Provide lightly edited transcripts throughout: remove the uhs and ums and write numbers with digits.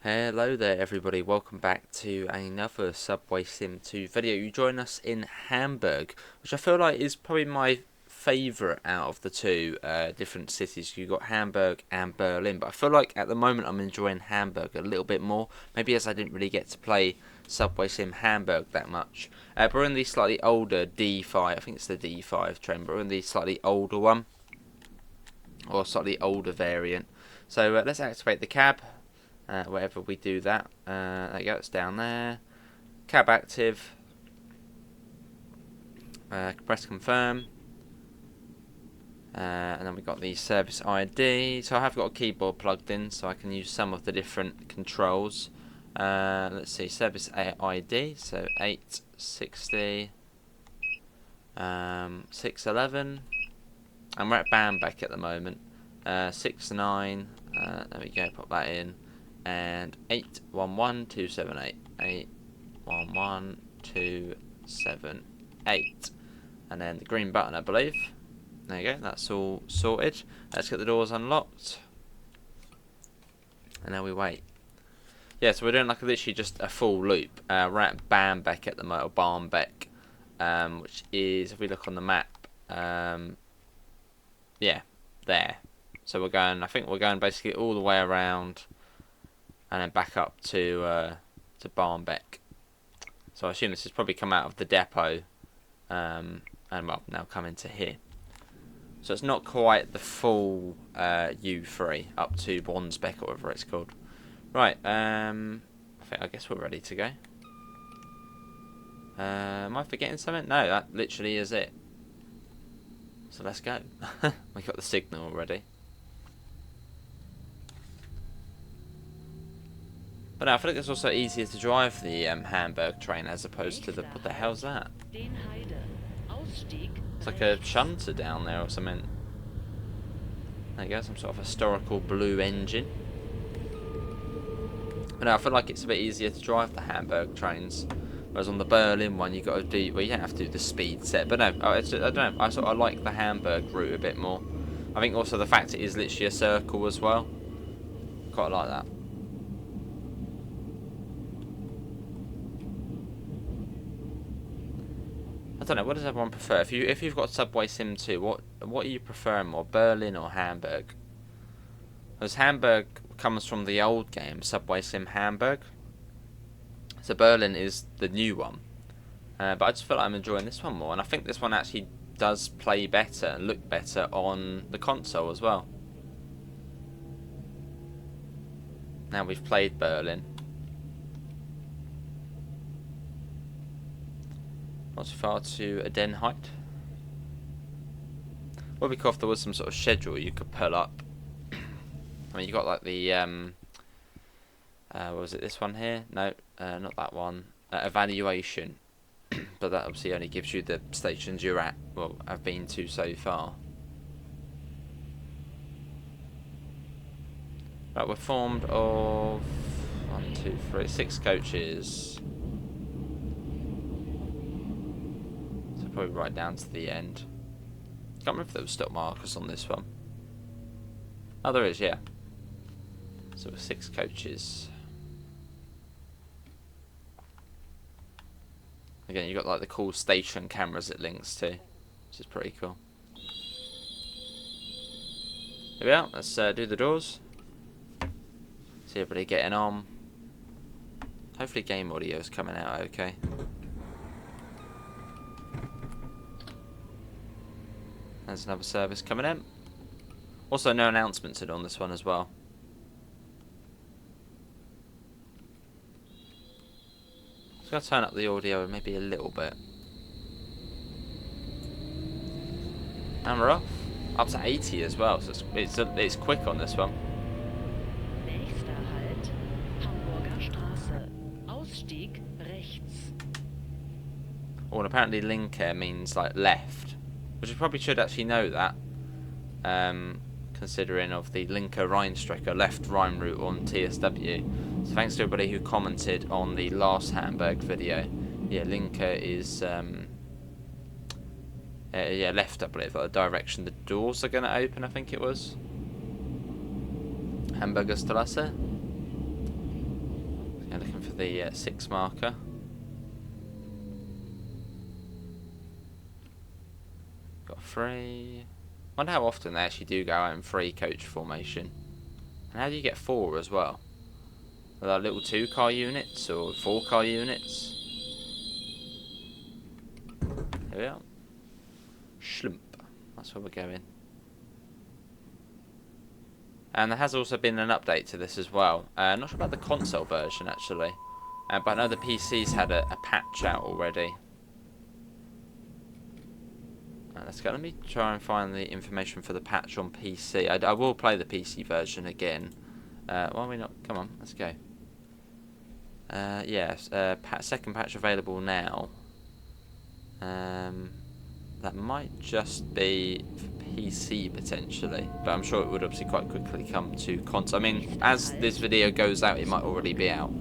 Hello there everybody, welcome back to another SubwaySim 2 video. You join us in Hamburg, which I feel like is probably my favourite out of the two different cities. You've got Hamburg and Berlin, but I feel like at the moment I'm enjoying Hamburg a little bit more, maybe as I didn't really get to play SubwaySim Hamburg that much. But we're in the slightly older D5, I think it's the D5 train, but we're in the slightly older one, or slightly older variant. So let's activate the cab. Wherever we do that, there you go, it's down there. Cab active. Press confirm. And then we've got the service ID. So I have got a keyboard plugged in, so I can use some of the different controls. Let's see, service ID. So 860, 611, and we're at Barmbek at the moment. 69. There we go. Pop that in. And 811278, 811278, and then the green button, I believe. There you go, that's all sorted. Let's get the doors unlocked, and now we wait. Yeah, so we're doing like literally just a full loop. We're at Barmbek at the moment, Barmbek, which is, if we look on the map, yeah, there. So we're going, I think we're going basically all the way around, and then back up to Barmbek. So I assume this has probably come out of the depot, and well, now come into here. So it's not quite the full U3 up to Wandsbek or whatever it's called. Right, I guess we're ready to go. Am I forgetting something? No, that literally is it. So let's go. We got the signal already. But no, I feel like it's also easier to drive the Hamburg train as opposed to the... What the hell's that? It's like a shunter down there or something. There you go, some sort of historical blue engine. But no, I feel like it's a bit easier to drive the Hamburg trains. Whereas on the Berlin one, you got to do... Well, you don't have to do the speed set. But no, I don't know. I sort of like the Hamburg route a bit more. I think also the fact it is literally a circle as well. Quite like that. I don't know, what does everyone prefer? If you've got SubwaySim 2, what are you preferring more, Berlin or Hamburg? Because Hamburg comes from the old game, SubwaySim Hamburg. So Berlin is the new one. But I just feel like I'm enjoying this one more, and I think this one actually does play better and look better on the console as well. Now we've played Berlin. Not too far to Den Height. Would be cool if there was some sort of schedule you could pull up. I mean, you got like the what was it? This one here? No, not that one. Evaluation, but that obviously only gives you the stations you're at. Well, I've been to so far. Right, we're formed of 1, 2, 3, 6 coaches. Probably right down to the end. Can't remember if there was stop markers on this one. Oh, there is, yeah. So 6 coaches. Again, you got like the cool station cameras it links to, which is pretty cool. Here we are. Let's do the doors. See everybody getting on. Hopefully, game audio is coming out okay. There's another service coming in. Also, no announcements on this one as well. Just gonna turn up the audio maybe a little bit. And we're off. Up to 80 as well, so it's quick on this one. Nächster Halt, Hamburger Straße. Ausstieg rechts. Oh, and apparently linker means like left. Which you probably should actually know that, considering of the linker Rheinstrecke left Rhine route on TSW. So thanks to everybody who commented on the last Hamburg video. Yeah, linker is yeah, left, I believe, like the direction the doors are going to open. I think it was Hamburger Straße. for the 6 marker. Got 3. Wonder how often they actually do go out in 3 coach formation. And how do you get 4 as well? Are there little 2-car units or 4-car units? Here we are. Schlump. That's where we're going. And there has also been an update to this as well. Not sure about the console version actually. But I know the PC's had a patch out already. Let's go. Let me try and find the information for the patch on PC. I will play the PC version again. Why are we not? Come on, let's go. Yes, second patch available now. That might just be for PC potentially, but I'm sure it would obviously quite quickly come to console. I mean, as this video goes out, it might already be out.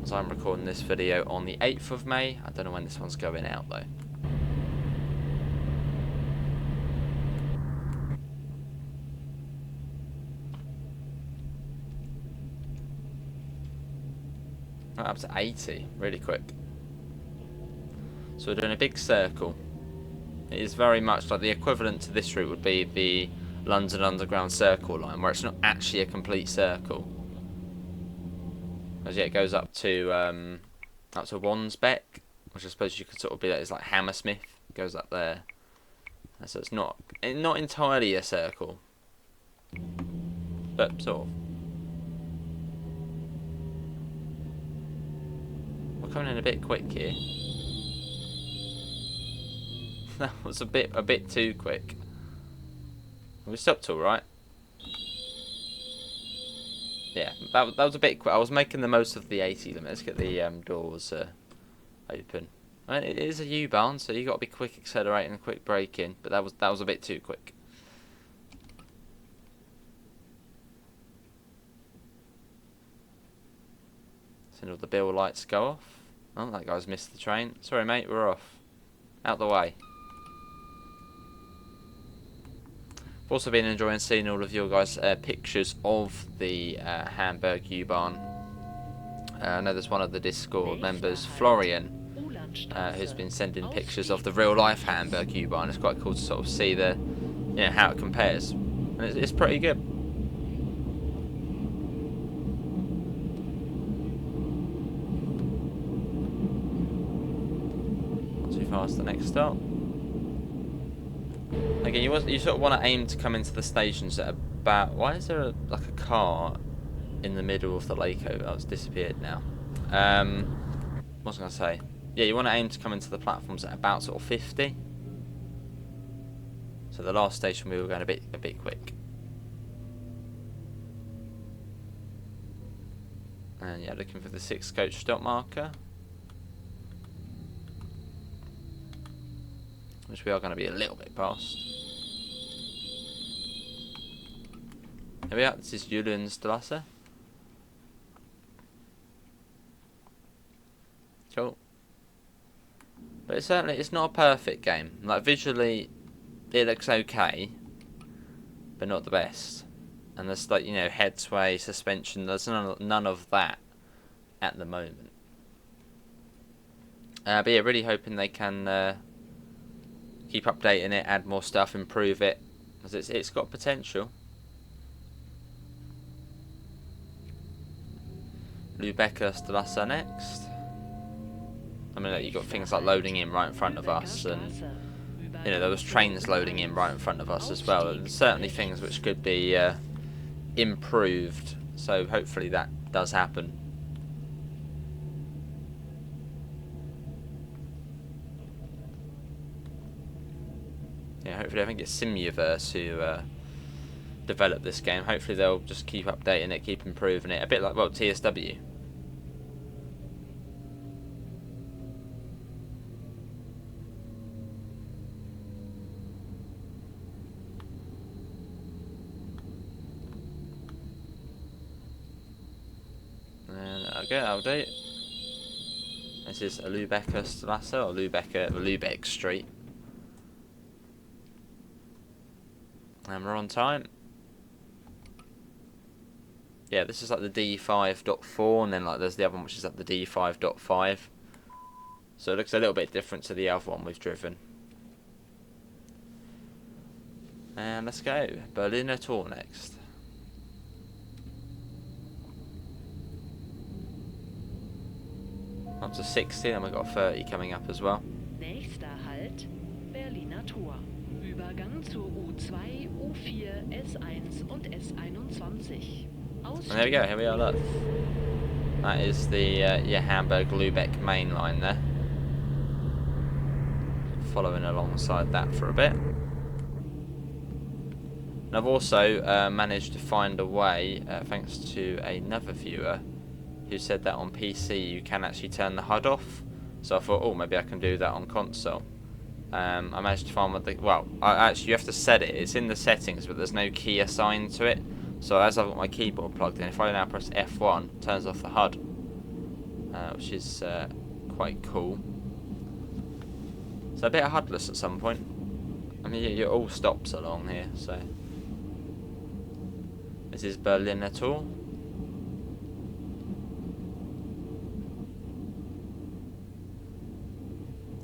So I'm recording this video on the 8th of May. I don't know when this one's going out though. Up to 80, really quick. So we're doing a big circle. It is very much like the equivalent to this route would be the London Underground Circle line, where it's not actually a complete circle. As yeah, it goes up to Wandsbeck, which I suppose you could sort of be like, it's like Hammersmith. It goes up there. So it's not entirely a circle, but sort of. We're coming in a bit quick here. That was a bit too quick. We stopped all right. Yeah, that was a bit quick. I was making the most of the 80 limit. Let's get the doors open. I mean, it is a U-Bahn, so you got to be quick accelerating and quick braking. But that was a bit too quick. Seeing all the bill lights go off. Oh, that guy's missed the train. Sorry, mate, we're off. Out the way. I've also been enjoying seeing all of your guys' pictures of the Hamburg U-Bahn. I know there's one of the Discord members, Florian, who's been sending pictures of the real-life Hamburg U-Bahn. It's quite cool to sort of see the, how it compares, and it's pretty good. Not too fast. The next stop. Again, you sort of want to aim to come into the stations at about... Why is there like a car in the middle of the lake over? Oh, it's disappeared now. What was I going to say? Yeah, you want to aim to come into the platforms at about sort of 50. So the last station we were going a bit quick. And yeah, looking for the 6 coach stop marker. Which we are going to be a little bit past. Here we are, this is Willencounter. Cool. But it's not a perfect game. Like visually, it looks okay, but not the best. And there's like, head sway, suspension, there's none of that at the moment. But yeah, really hoping they can keep updating it, add more stuff, improve it, because it's got potential. Lübecker Straße next. I mean, you've got things like loading in right in front of us, and there was trains loading in right in front of us as well. And certainly things which could be improved. So hopefully that does happen. Yeah, hopefully I think it's Simuverse who developed this game. Hopefully they'll just keep updating it, keep improving it. A bit like, well, TSW. Okay, that'll do. This is Lübecker Straße, or Lübeck Street. And we're on time. Yeah, this is like the D5.4, and then like there's the other one which is like the D5.5. So it looks a little bit different to the other one we've driven. And let's go. Berliner Tor next. Up to 60, and we've got 30 coming up as well. Nächster Halt, Berliner Tor. Übergang zur U2, U4, S1 und S21. And there we go, here we are, look. That is the Hamburg-Lübeck main line there. Following alongside that for a bit. And I've also managed to find a way, thanks to another viewer, who said that on PC you can actually turn the HUD off. So I thought, oh, maybe I can do that on console. I managed to find what the... Well, actually you have to set it. It's in the settings, but there's no key assigned to it. So as I've got my keyboard plugged in, if I now press F1, it turns off the HUD. Which is quite cool. So a bit of HUDless at some point. I mean, it all stops along here, so... This is Berliner Tor.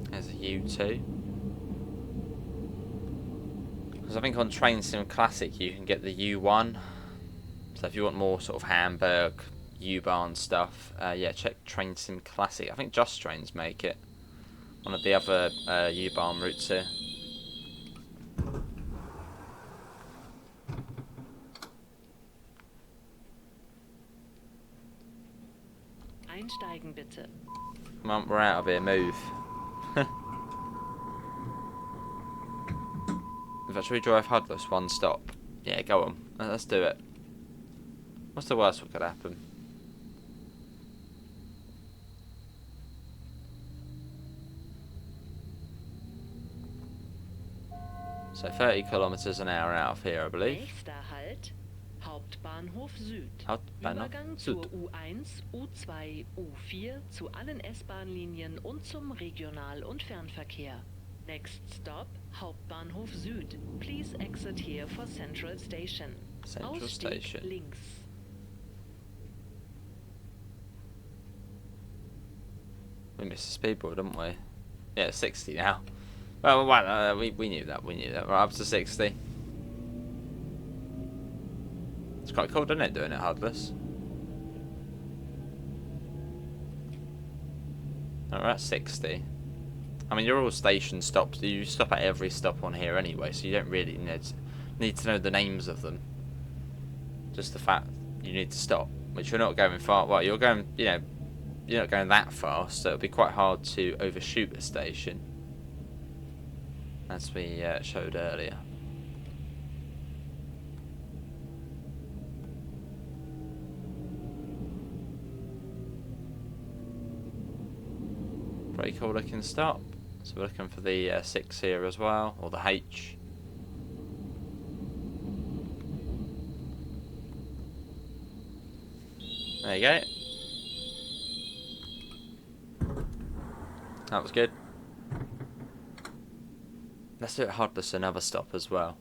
There's a U2. Because I think on Train Sim Classic you can get the U1. So if you want more sort of Hamburg, U-Bahn stuff, yeah, check Train Sim Classic. I think Just Trains make it. One of the other U-Bahn routes here. Einsteigen bitte. Come on, we're out of here, move. In fact, should we drive HUDless one stop? Yeah, go on. Let's do it. What's the worst that could happen? So 30 kilometres an hour out of here, I believe. Nächster Halt, Hauptbahnhof Süd. Hauptbahnhof Übergang Süd. zur U1, U2, U4 zu allen S-Bahn-Linien und zum Regional- und Fernverkehr. Next stop, Hauptbahnhof Süd. Please exit here for Central Station. Central Ausstieg Station. links. We missed the speedboard, didn't we? Yeah, 60 now. Well, we knew that. We knew that. We're up to 60. It's quite cool, doesn't it, doing it HUDless? Oh, we're at 60. I mean, you're all station stops. You stop at every stop on here anyway, so you don't really need to know the names of them. Just the fact you need to stop, which you're not going far. Well, you're going, you're not going that fast, so it'll be quite hard to overshoot a station, as we showed earlier. Pretty cool looking stop. So we're looking for the 6 here as well, or the H. There you go. That was good. Let's do it HUDless another stop as well.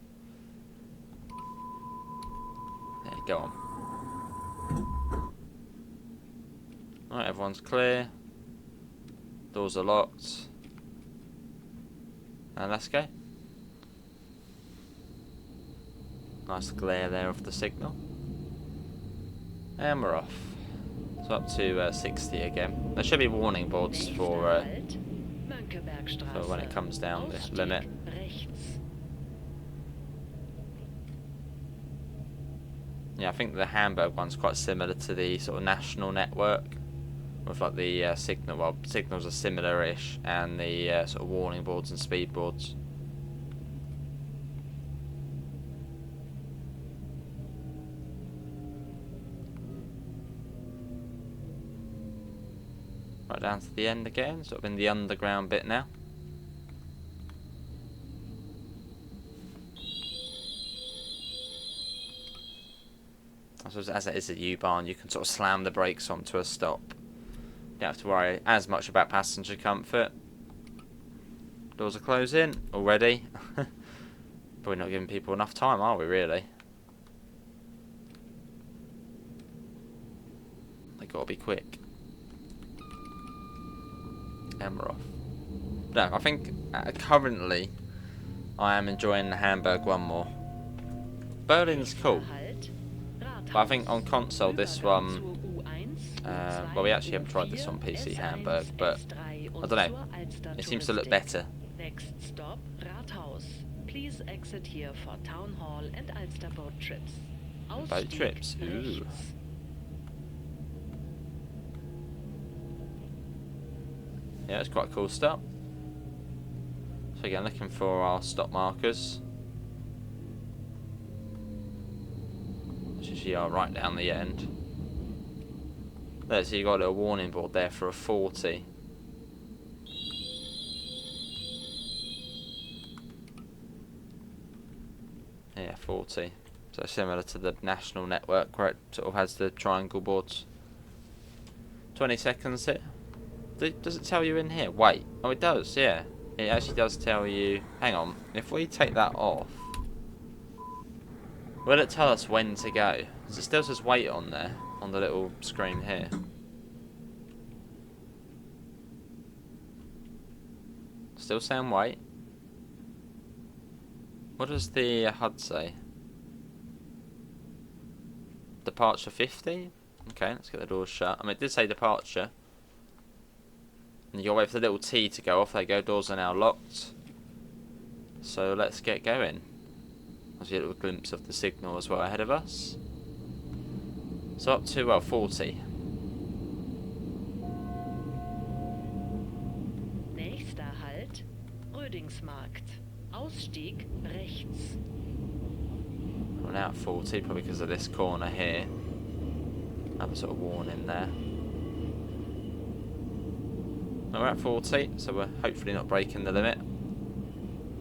There, go on. Alright, everyone's clear. Doors are locked. And let's go. Nice glare there of the signal. And we're off. So up to 60 again. There should be warning boards for when it comes down the limit. Yeah, I think the Hamburg one's quite similar to the sort of national network, with like the signal. Well, signals are similar-ish, and the sort of warning boards and speed boards. Right down to the end again, sort of in the underground bit now. I suppose as it is a U-Bahn, you can sort of slam the brakes onto a stop. You don't have to worry as much about passenger comfort. Doors are closing already. Probably not giving people enough time, are we really? Gotta be quick. And we're off. No, I think currently I am enjoying the Hamburg one more. Berlin's cool. But I think on console this one, well, we actually haven't tried this on PC, Hamburg, but I don't know, it seems to look better. Next stop, Rathaus. Please exit here for Town Hall and Alster boat trips. Boat trips, ooh. Yeah, it's quite a cool stop. So again, looking for our stop markers. Which usually are right down the end. There, so you got a little warning board there for a 40. Yeah, 40. So similar to the national network where it sort of has the triangle boards. 20 seconds here. Does it tell you in here? Wait. Oh, it does, yeah. It actually does tell you... Hang on. If we take that off... Will it tell us when to go? Because it still says wait on there. On the little screen here. Still saying wait. What does the HUD say? Departure 50? Okay, let's get the doors shut. I mean, it did say departure. And you gotta wait for the little T to go off. There you go, doors are now locked. So let's get going. I'll see a little glimpse of the signal as well ahead of us. So up to, well, 40. Nächster Halt, Rödingsmarkt. Ausstieg rechts. We're now at 40, probably because of this corner here. Have a sort of warning there. We're at 40, so we're hopefully not breaking the limit.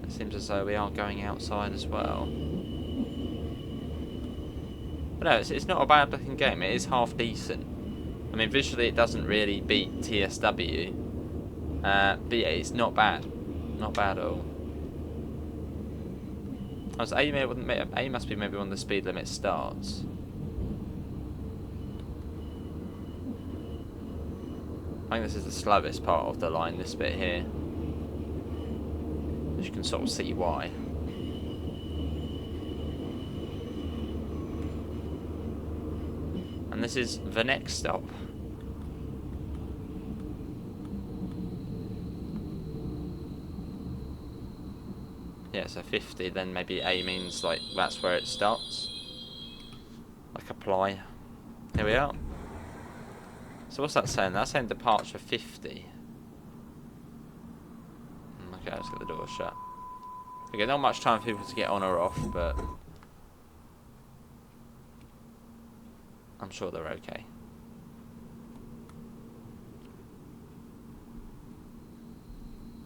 It seems as though we are going outside as well. But no, it's not a bad looking game. It is half decent. I mean, visually it doesn't really beat TSW. But yeah, it's not bad. Not bad at all. A must be maybe when the speed limit starts. I think this is the slowest part of the line, this bit here. As you can sort of see why. And this is the next stop. Yeah, so 50, then maybe A means like that's where it starts. Like apply. Here we are. So what's that saying? That's saying departure 50. Okay, let's get the door shut. Okay, not much time for people to get on or off, but I'm sure they're okay.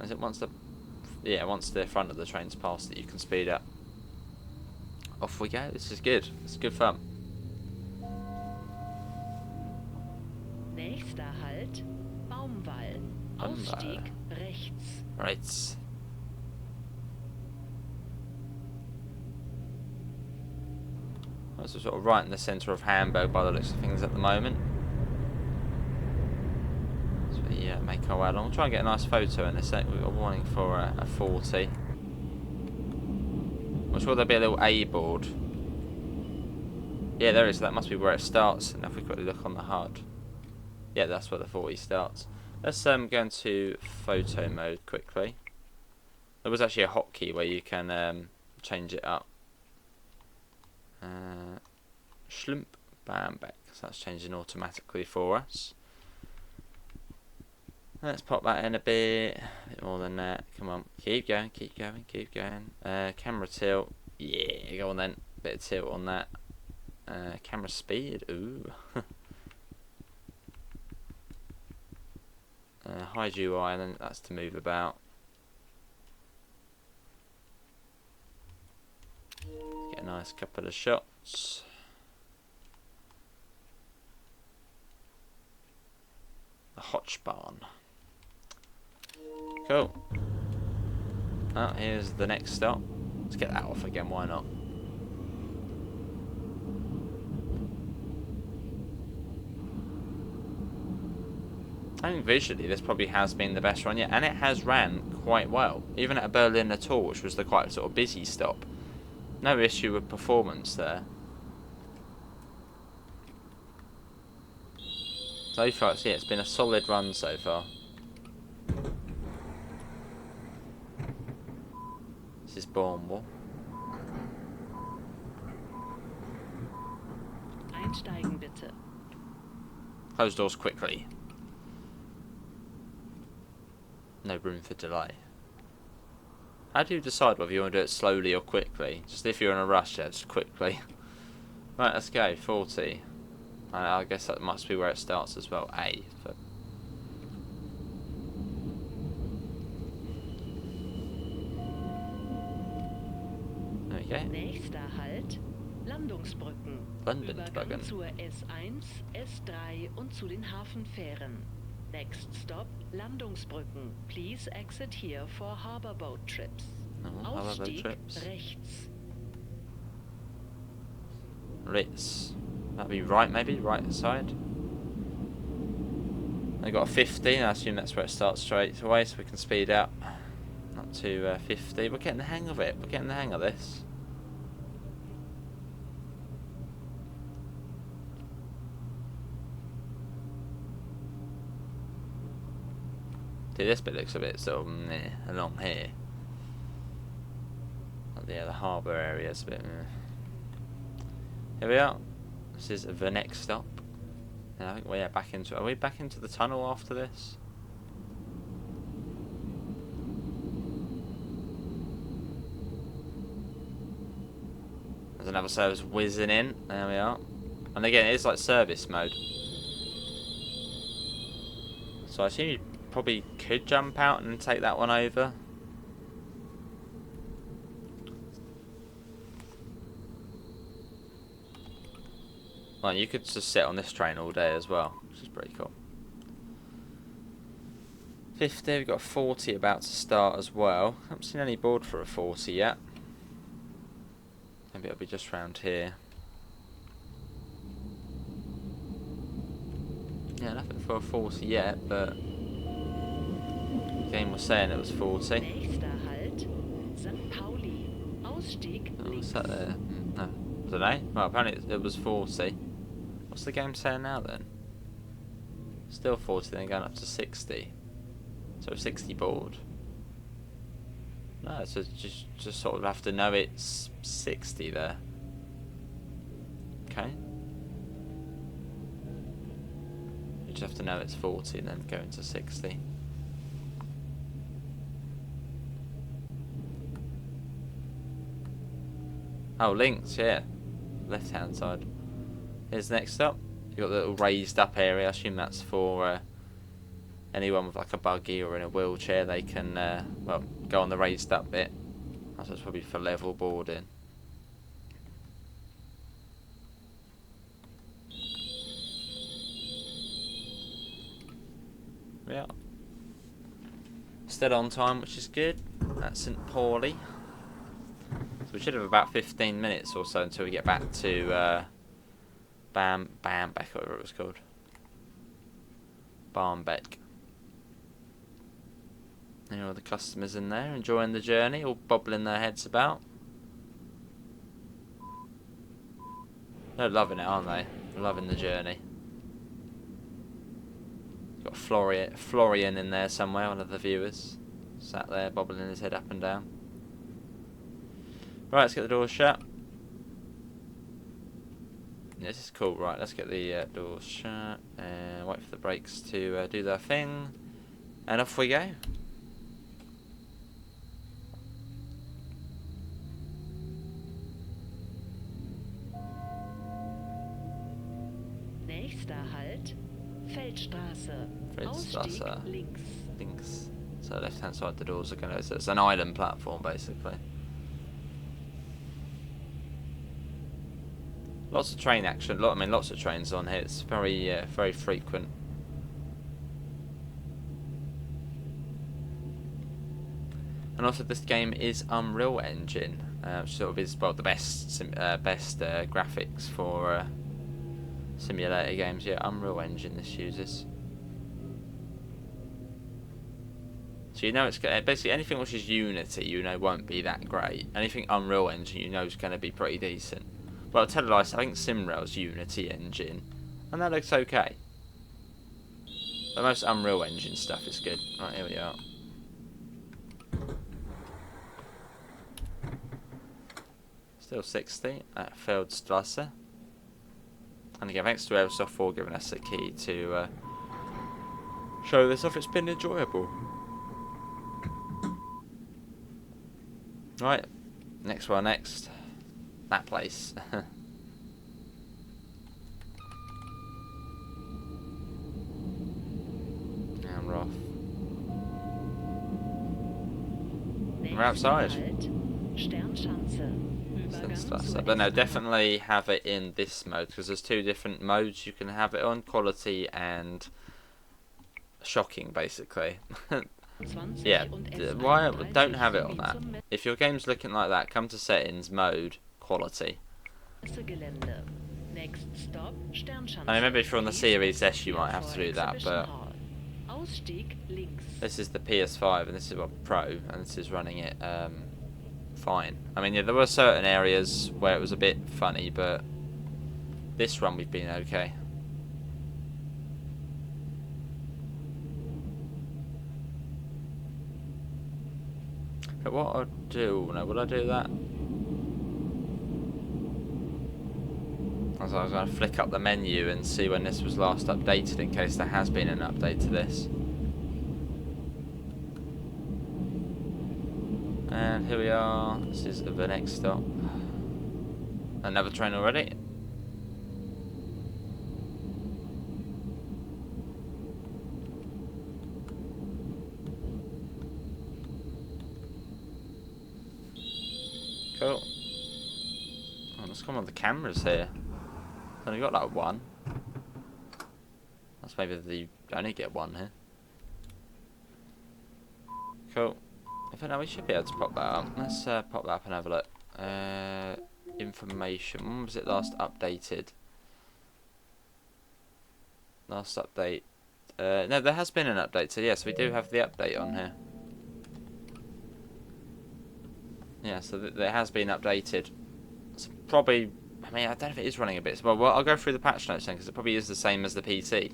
Is it once the... Yeah, once the front of the train's passed it, you can speed up. Off we go. This is good. It's good fun. Nächster Halt, Baumwall. Ausstieg rechts. Right. That's sort of right in the centre of Hamburg by the looks of things at the moment. So yeah, make our way along. We'll try and get a nice photo in a sec. We've got a warning for a 40. I'm sure there'll be a little A board. Yeah, there is. That must be where it starts. And if we quickly look on the HUD. Yeah, that's where the 40 starts. Let's go into photo mode quickly. There was actually a hotkey where you can change it up. Schlimp Barmbek. So that's changing automatically for us. Let's pop that in a bit more than that. Come on, keep going, keep going, keep going. Camera tilt. Yeah, go on then. Bit of tilt on that. Camera speed. Ooh. Hide UI, and then that's to move about. Get a nice couple of shots. The Hotchbarn. Cool. Oh, here's the next stop. Let's get that off again, why not? I think visually this probably has been the best run yet, and it has ran quite well. Even at Berlin at all, which was the quite sort of busy stop. No issue with performance there. So far, yeah, it's been a solid run so far. This is Barmbek. Einsteigen bitte. Close doors quickly. No room for delay. How do you decide whether you want to do it slowly or quickly? Just if you're in a rush, yeah, just quickly. Right, let's go. 40. I guess that must be where it starts as well. A. But there we go. Nächster Halt, Landungsbrücken. Übergang zur S1, S3 und zu den Hafenfähren. Next stop, Landungsbrücken. Please exit here for harbour boat trips. Ausstieg rechts. Ritz. That'd be right, maybe? Right side. I got a 50, I assume that's where it starts straight away, so we can speed up. Not to 50. We're getting the hang of it. We're getting the hang of this. See, this bit looks a bit sort of meh along here. Yeah, the harbour area is a bit meh. Here we are. This is the next stop. And I think we're back into. Are we back into the tunnel after this? There's another service whizzing in. There we are. And again, it's like service mode. So I assume you probably could jump out and take that one over. Well, you could just sit on this train all day as well, which is pretty cool. 50, we've got a 40 about to start as well. Haven't seen any board for a 40 yet. Maybe it'll be just round here. Yeah, nothing for a 40 yet, but the game was saying it was 40. Nächster Halt, St. Pauli. Ausstieg Oh, what's links. that there? No, I don't know. Well, apparently it was 40. What's the game saying now then? Still 40, then going up to 60. So 60 board. No, so just sort of have to know it's 60 there. Okay. You just have to know it's 40 and then go into 60. Oh, links, yeah. Left hand side. Here's the next up. You've got the little raised up area. I assume that's for anyone with like a buggy or in a wheelchair. They can, well, go on the raised up bit. That's probably for level boarding. Yeah. Still on time, which is good. That's St. Pauli. So we should have about 15 minutes or so until we get back to Barmbek, whatever it was called. Barmbek. And all the customers in there enjoying the journey, all bobbling their heads about. They're loving it, aren't they? Loving the journey. Got Florian in there somewhere, one of the viewers. Sat there bobbling his head up and down. Right, let's get the doors shut. Yeah, this is cool. Right, let's get the doors shut and wait for the brakes to do their thing. And off we go. Nächster Halt, Feldstraße. Ausstieg links. Links. So left hand side the doors are going to... So it's an island platform basically. Lots of train action. Lots of trains on here. It's very, very frequent. And also, this game is Unreal Engine, which sort of is the best graphics for simulator games. Yeah, Unreal Engine this uses. So you know it's basically anything which is Unity, you know, won't be that great. Anything Unreal Engine, you know, is going to be pretty decent. Well, I'll tell you, I think SimRail's Unity engine, and that looks okay. But most Unreal Engine stuff is good. Right, here we are. Still 60 at Feldstrasse. And again, thanks to AEROSOFT for giving us a key to show this off. It's been enjoyable. Right, next one, next. That place. And we're off. We're outside. But no, definitely have it in this mode, because there's two different modes you can have it on, quality and shocking, basically. Yeah, why don't have it on that? If your game's looking like that, come to settings, mode, quality. I mean, maybe if you're on the Series S you might have to do that, but this is the PS5 and this is Pro, and this is running it fine. I mean, yeah, there were certain areas where it was a bit funny, but this run we've been okay. But what I'll do, no, will I do that? I was going to flick up the menu and see when this was last updated, in case there has been an update to this. And here we are. This is the next stop. Another train already. Cool. Oh, let's come on the cameras here. I've only got like one. That's maybe the only get one here. Cool. I think now we should be able to pop that up. Let's pop that up and have a look. Information. When was it last updated? Last update. No, there has been an update. So yes, we do have the update on here. Yeah, so there has been updated. It's probably, I mean, I don't know if it is running a bit. Well, I'll go through the patch notes then, because it probably is the same as the PC.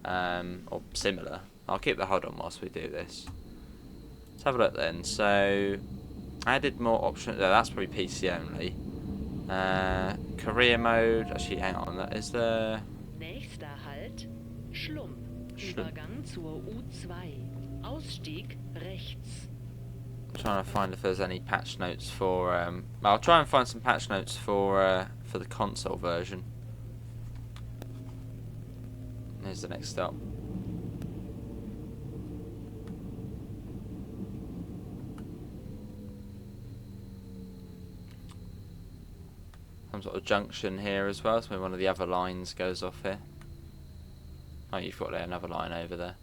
Or similar. I'll keep the HUD on whilst we do this. Let's have a look then. So, added more options. No, that's probably PC only. Career mode. Actually, hang on. That is the. Nächster Halt, Schlump. Übergang zur U2. Ausstieg rechts. I'm trying to find if there's any patch notes for. I'll try and find some patch notes for the console version. Here's the next stop. Some sort of junction here as well, so maybe one of the other lines goes off here. Oh, you've got there another line over there.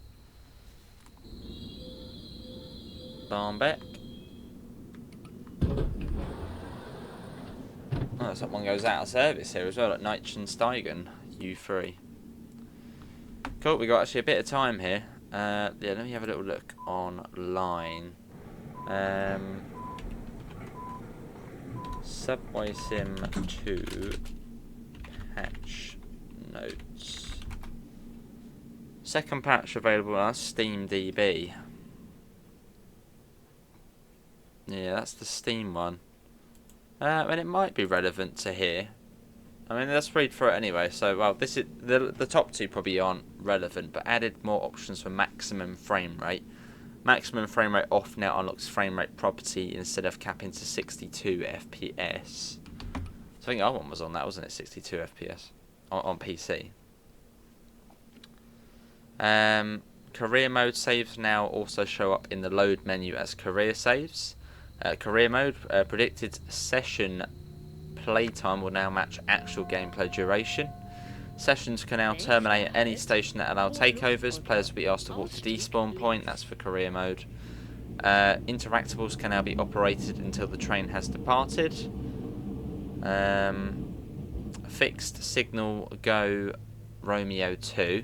Barmbek. Oh, someone goes out of service here as well at Steigen U3. Cool, we got actually a bit of time here. Yeah, let me have a little look online. SubwaySim 2 patch notes. Second patch available on SteamDB. Yeah, that's the Steam one. And it might be relevant to here. I mean, let's read through it anyway. So, well, this is the top two probably aren't relevant, but added more options for maximum frame rate. Maximum frame rate off now unlocks frame rate property instead of capping to 62 FPS. So I think our one was on that, wasn't it? 62 FPS on PC. Career mode saves now also show up in the load menu as career saves. Career mode predicted session playtime will now match actual gameplay duration. Sessions can now terminate at any station that allow takeovers. Players will be asked to walk to despawn point. That's for career mode. Interactables can now be operated until the train has departed. Fixed signal go Romeo 2.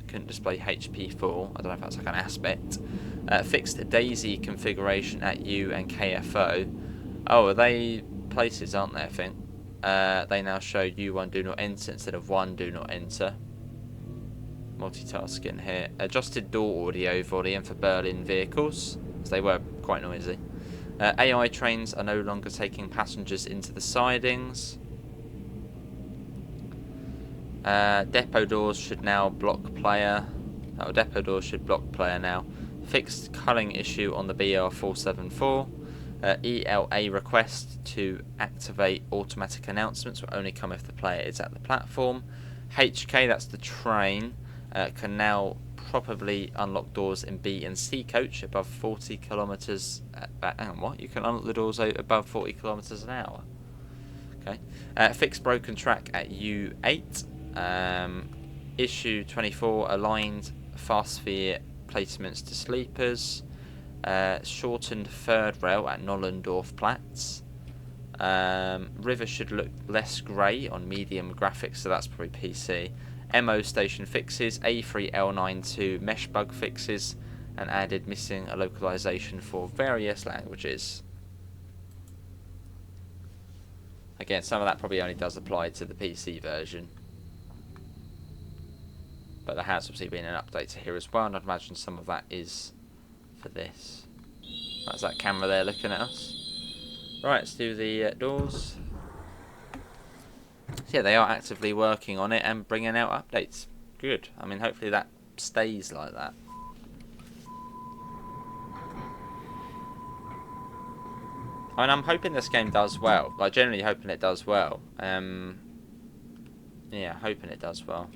Couldn't display HP full. I don't know if that's like an aspect. Fixed daisy configuration at U and KFO. Oh, are they places, aren't they, I think? They now show U1 do not enter instead of 1 do not enter. Multitasking here. Adjusted door audio volume for Berlin vehicles, as they were quite noisy. AI trains are no longer taking passengers into the sidings. Depot doors should now block player. Oh, depot doors should block player now. Fixed culling issue on the BR474. ELA request to activate automatic announcements will only come if the player is at the platform. HK, that's the train, can now properly unlock doors in B and C coach above 40 kilometres. Hang on, what? You can unlock the doors above 40 kilometres an hour. Okay. Fixed broken track at U8. Issue 24 aligned fast sphere placements to sleepers. Shortened third rail at Nollendorf Platz. River should look less grey on medium graphics, so that's probably PC. MO station fixes, A3L92 mesh bug fixes, and added missing a localization for various languages. Again, some of that probably only does apply to the PC version. But there has obviously been an update to here as well, and I'd imagine some of that is for this. That's that camera there looking at us. Right, let's do the doors. So yeah, they are actively working on it and bringing out updates. Good. I mean, hopefully that stays like that. I mean, I'm hoping this game does well. Like, generally hoping it does well. Yeah, hoping it does well.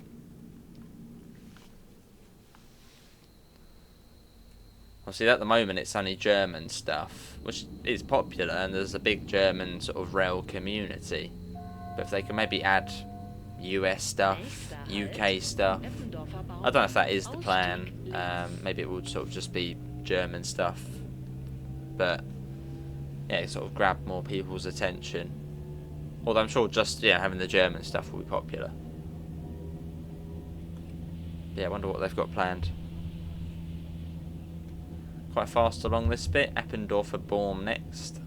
Obviously, at the moment, it's only German stuff, which is popular, and there's a big German sort of rail community. But if they can maybe add US stuff, UK stuff, I don't know if that is the plan. Maybe it would sort of just be German stuff, but yeah, sort of grab more people's attention. Although I'm sure just having the German stuff will be popular. Yeah, I wonder what they've got planned. Quite fast along this bit. Eppendorfer Baum next.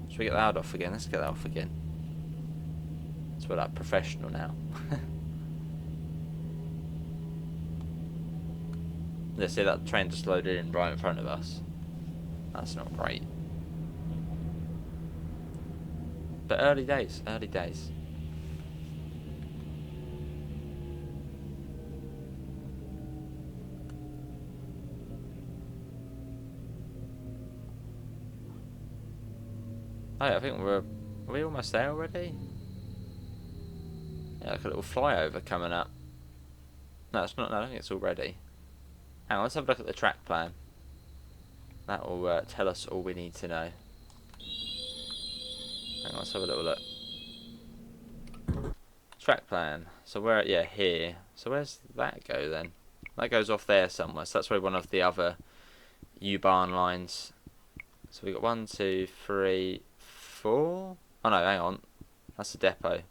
Should we get that off again? Let's get that off again. So we're like professional now. Let's see, that train just loaded in right in front of us. That's not great. But early days, early days. Oh, yeah, I think are we almost there already? Yeah, like a little flyover coming up. No, it's not. No, I don't think it's already. Hang on, let's have a look at the track plan. That will tell us all we need to know. Hang on, let's have a little look. Track plan. So we're here. So where's that go then? That goes off there somewhere. So that's probably one of the other U-Bahn lines. So we got 1, 2, 3, 4. Oh no, hang on. That's the depot.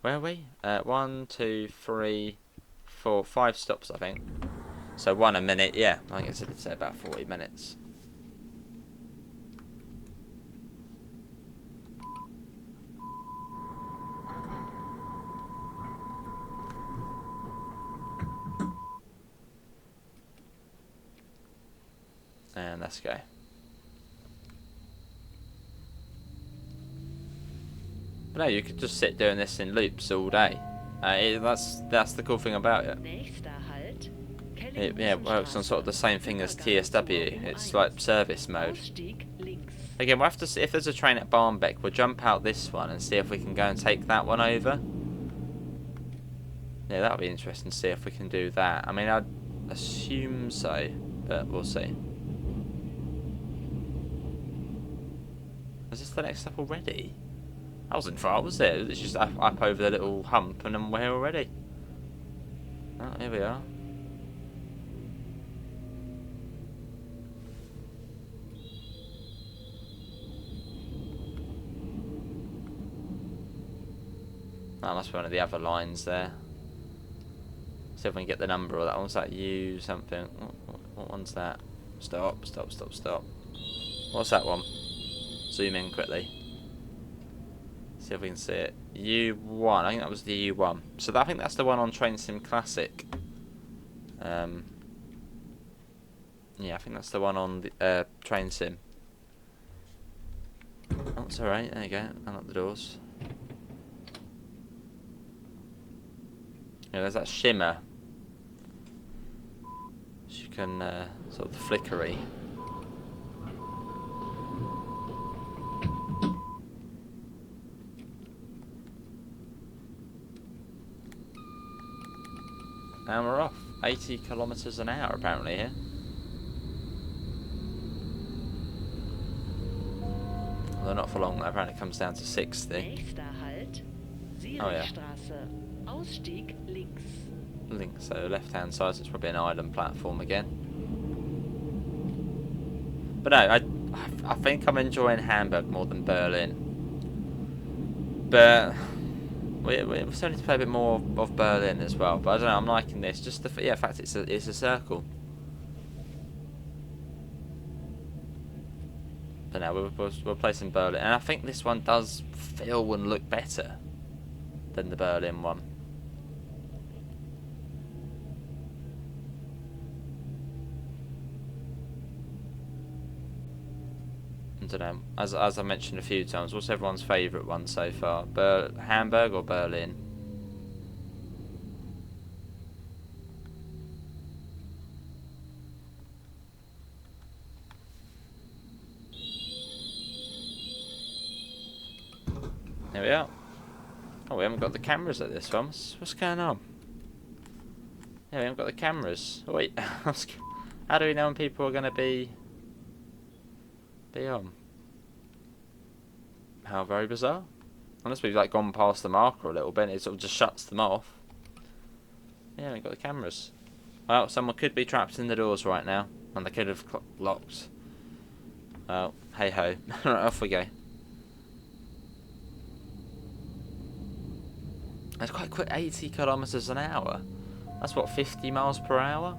Where are we? 1, 2, 3, 4, 5 stops, I think. So 1 a minute. Yeah, I think it's about 40 minutes. And let's go. But no, you could just sit doing this in loops all day. That's the cool thing about it. It works on sort of the same thing as TSW. It's like service mode. Again, we'll have to see if there's a train at Barmbek. We'll jump out this one and see if we can go and take that one over. Yeah, that'll be interesting to see if we can do that. I mean, I'd assume so, but we'll see. Is this the next step already? That wasn't far, was it? It's just up over the little hump and then we're here already. Oh, here we are. That must be one of the other lines there. See if we can get the number of that one. What's that? U something. What one's that? Stop. What's that one? Zoom in quickly. See if we can see it. U1. I think that was the U1. So I think that's the one on Train Sim Classic. Yeah, I think that's the one on the Train Sim. Oh, it's alright. There you go. Unlock the doors. Yeah, there's that shimmer. So you can sort of the flickery. And we're off. 80 kilometres an hour apparently here. Although not for long, apparently it comes down to 60. Nächster Halt, Oh yeah. Zürichstraße. Ausstieg links. Link, so left hand side, so it's probably an island platform again. But no, I think I'm enjoying Hamburg more than Berlin. But we still need to play a bit more of Berlin as well. But I don't know, I'm liking this. Just the fact it's a circle. But no, we'll play some Berlin, and I think this one does feel and look better than the Berlin one. I don't know. As I mentioned a few times, what's everyone's favourite one so far? Hamburg or Berlin? There we are. Oh, we haven't got the cameras at this one. What's going on? Yeah, we haven't got the cameras. Oh, wait. How do we know when people are going to be on? How very bizarre. Unless we've like gone past the marker a little bit, it sort of just shuts them off. Yeah, we've got the cameras. Well, someone could be trapped in the doors right now, and they could have locked. Well, hey ho. Right, off we go. That's quite quick, 80 kilometres an hour. That's what, 50 miles per hour?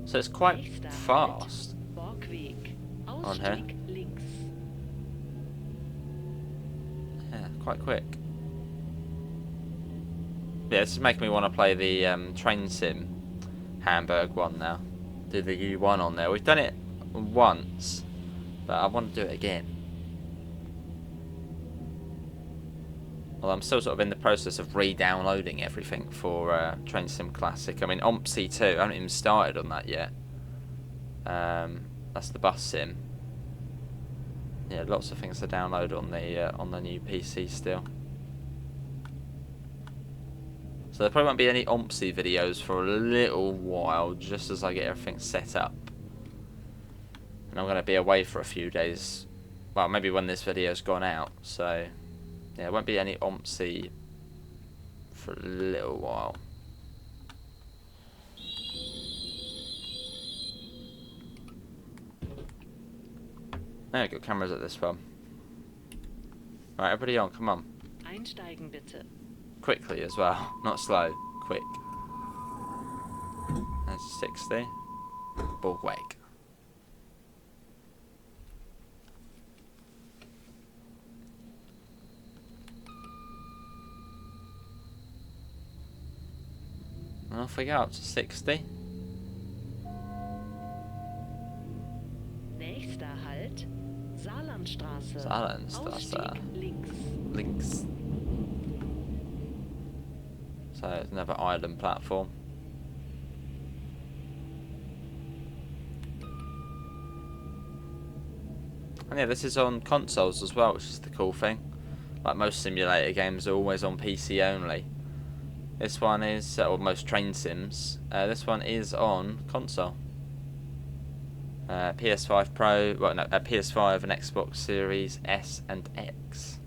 So it's quite fast on here. Yeah, quite quick. Yeah, this is making me want to play the Train Sim Hamburg one now. Do the U1 on there. We've done it once, but I want to do it again. Well, I'm still sort of in the process of re-downloading everything for Train Sim Classic. I mean, OMPSI 2, I haven't even started on that yet. That's the bus sim. Yeah, lots of things to download on the new PC still. So there probably won't be any OMPSI videos for a little while, just as I get everything set up. And I'm going to be away for a few days. Well, maybe when this video's gone out, so... yeah, it won't be any OMPSI for a little while. There we go, cameras at this one. Right, everybody on, come on. Einsteigen bitte. Quickly as well, not slow, quick. That's 60. Borgweg. And off we go, up to 60. Nächster Halt, Saarlandstraße. Saarlandstraße. Ausstieg links. Links. So it's another island platform. And yeah, this is on consoles as well, which is the cool thing. Like most simulator games are always on PC only. This one is, or most train sims, this one is on console. PS5 Pro, well no, PS5 and Xbox Series S and X.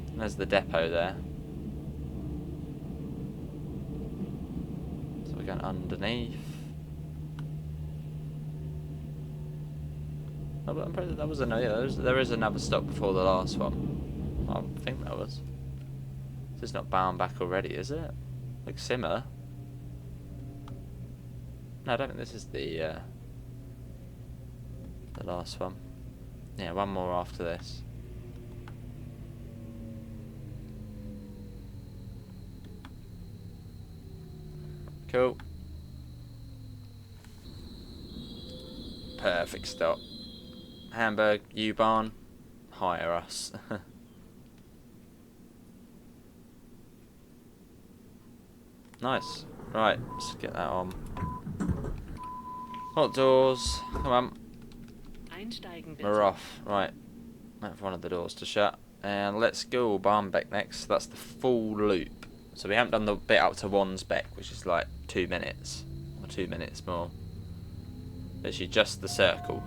And there's the depot there. So we're going underneath. Oh, I'm pretty, that was another. Yeah, there is another stop before the last one. I think that was. This is not Barmbek already, is it? Looks similar. No, I don't think this is the last one. Yeah, one more after this. Cool. Perfect stop. Hamburg U3, hire us. Nice. Right, let's get that on. Hot doors. Come on. We're off. Right. Wait for one of the doors to shut. And let's go Barmbek next. That's the full loop. So we haven't done the bit up to Wandsbek, which is like 2 minutes. Or 2 minutes more. Literally just the circle.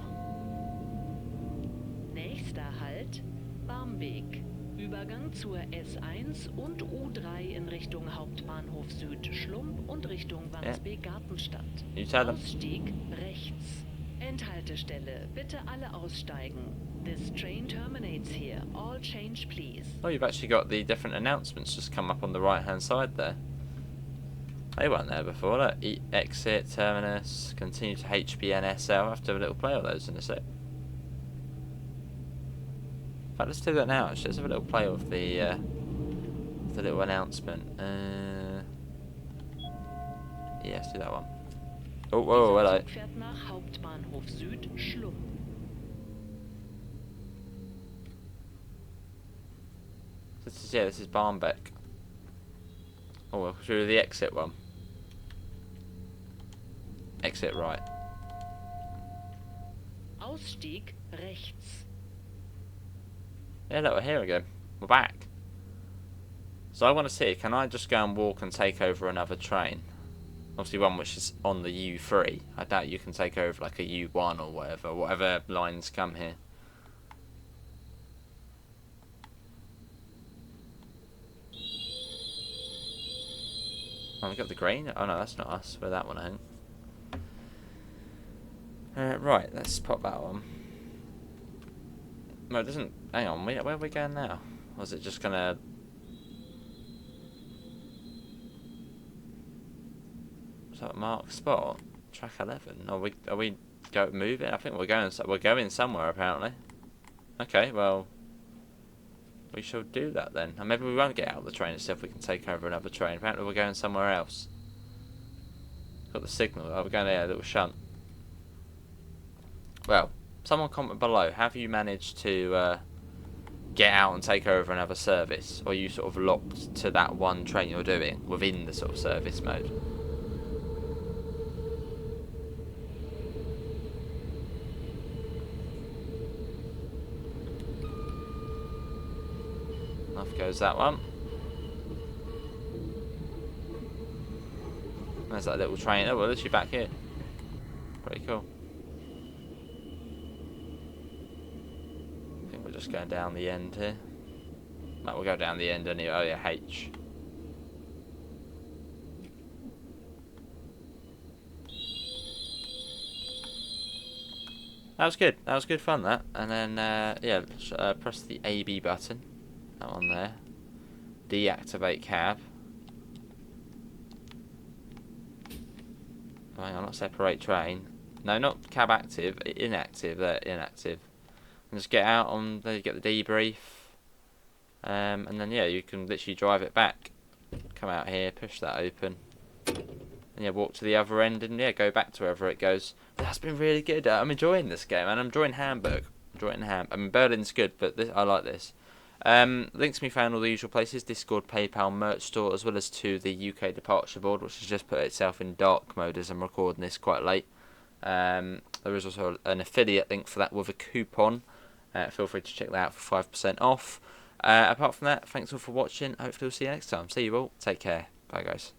Nächster Halt, Barmbek. Übergang zur S1 und U3 in Richtung Hauptbahnhof Süd Schlump und Richtung Wandsbek Gartenstadt. Ausstieg rechts. Endhaltestelle, bitte alle aussteigen. This train terminates here. All change please. Oh, you've actually got the different announcements just come up on the right hand side there. They weren't there before. Look, exit, terminus, continue to HBNSL. I'll have to have a little play on those in a sec. In fact, let's do that now. Actually, let's have a little play of the little announcement. Yeah, let's do that one. Oh, whoa, hello. Zug fährt nach Hauptbahnhof Süd Schlump. This is Barmbek. Oh, we'll do the exit one. Exit right. Ausstieg rechts. Yeah, look, we're here again. We're back. So I want to see, can I just go and walk and take over another train? Obviously one which is on the U3. I doubt you can take over like a U1 or whatever lines come here. Oh, we got the green? Oh no, that's not us. We're that one, I think. Right, let's pop that on. No, it doesn't... Hang on, where are we going now? Or is it just gonna... Is that mark spot? Track 11? Are we moving? I think we're going somewhere apparently. Okay, well... We shall do that then. And maybe we won't get out of the train and see if we can take over another train. Apparently we're going somewhere else. Got the signal. Oh, we're going there, a little shunt. Well, someone comment below. Have you managed to get out and take over another service? Or are you sort of locked to that one train you're doing within the sort of service mode? Off goes that one. There's that little train. Oh, we're literally back here. Pretty cool. I think we're just going down the end here. Might we'll go down the end anyway. Oh yeah, H. That was good. That was good fun, that. And then, yeah, press the AB button. That one there. Deactivate cab. Oh, hang on, not separate train. No, not cab active. Inactive. There, inactive. And just get out on. There you get the debrief. And then yeah, you can literally drive it back. Come out here, push that open. And yeah, walk to the other end and yeah, go back to wherever it goes. But that's been really good. I'm enjoying this game, and I'm enjoying Hamburg. I mean, Berlin's good, but I like this. Links can be found all the usual places: Discord, PayPal, merch store, as well as to the UK departure board, which has just put itself in dark mode as I'm recording this quite late. There is also an affiliate link for that with a coupon. Feel free to check that out for 5% off. Apart from that, thanks all for watching. Hopefully we'll see you next time. See you all. Take care. Bye guys.